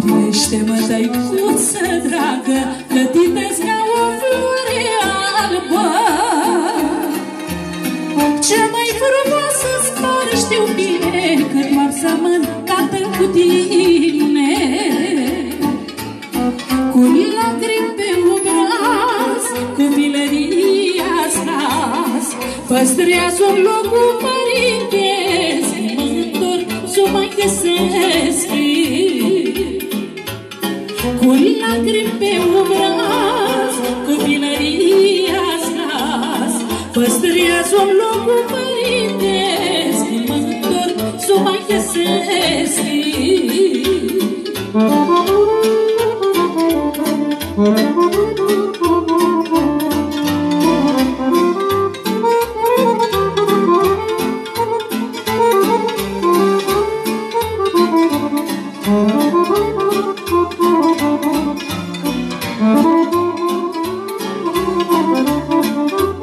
Iubește-mă, tăicuță dragă, clătită-ți ca o floare albă. Cea mai frumoasă-ți pare, știu bine, cât m-am să mă încată cu tine. Cu lacrimi pe obraz, cu milăria-ți nas, păstrează-mi locul părintesc, mă întorc s-o mai găsesc. Cu lacrimi pe obraz, cu milăria-ți nas, păstrează-mi locul părintesc, mă întorc s-o mai găsesc. Thank you.